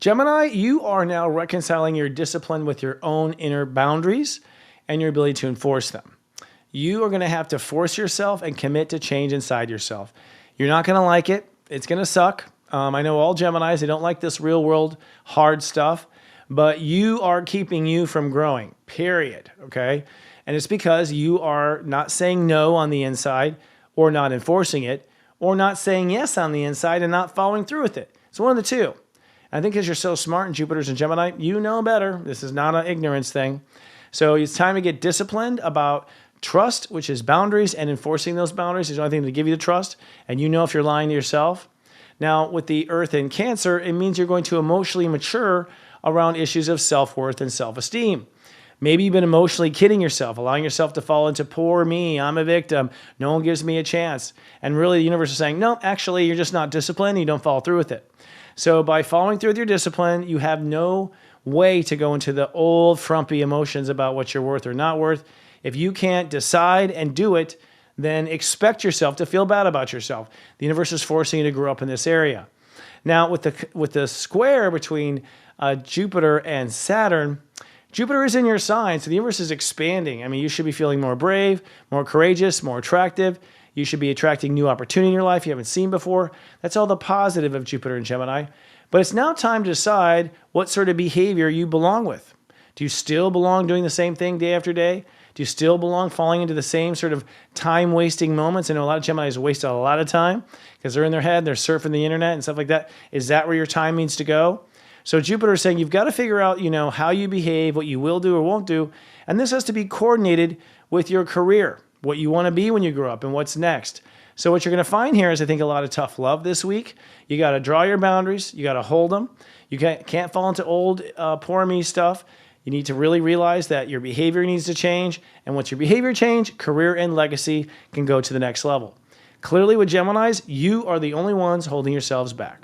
Gemini, you are now reconciling your discipline with your own inner boundaries and your ability to enforce them. You are going to have to force yourself and commit to change inside yourself. You're not going to like it. It's going to suck. I know all Geminis, they don't like this real world hard stuff, but you are keeping you from growing, period. Okay. And it's because you are not saying no on the inside or not enforcing it or not saying yes on the inside and not following through with it. It's one of the two. I think because you're so smart and Jupiter's in Gemini, you know better. This is not an ignorance thing. So it's time to get disciplined about trust, which is boundaries, and enforcing those boundaries is the only thing to give you the trust. And you know if you're lying to yourself. Now, with the Earth in Cancer, it means you're going to emotionally mature around issues of self-worth and self-esteem. Maybe you've been emotionally kidding yourself, allowing yourself to fall into poor me, I'm a victim, no one gives me a chance. And really the universe is saying, no, actually, you're just not disciplined, you don't follow through with it. So by following through with your discipline, you have no way to go into the old frumpy emotions about what you're worth or not worth. If you can't decide and do it, then expect yourself to feel bad about yourself. The universe is forcing you to grow up in this area. Now, with the square between Jupiter and Saturn, Jupiter is in your sign, so the universe is expanding. I mean, you should be feeling more brave, more courageous, more attractive. You should be attracting new opportunity in your life you haven't seen before. That's all the positive of Jupiter and Gemini. But it's now time to decide what sort of behavior you belong with. Do you still belong doing the same thing day after day? Do you still belong falling into the same sort of time-wasting moments? I know a lot of Geminis waste a lot of time because they're in their head, they're surfing the internet and stuff like that. Is that where your time needs to go? So Jupiter is saying you've got to figure out, how you behave, what you will do or won't do. And this has to be coordinated with your career, what you want to be when you grow up and what's next. So what you're going to find here is, I think, a lot of tough love this week. You got to draw your boundaries. You got to hold them. You can't fall into old poor me stuff. You need to really realize that your behavior needs to change. And once your behavior change, career and legacy can go to the next level. Clearly with Geminis, you are the only ones holding yourselves back.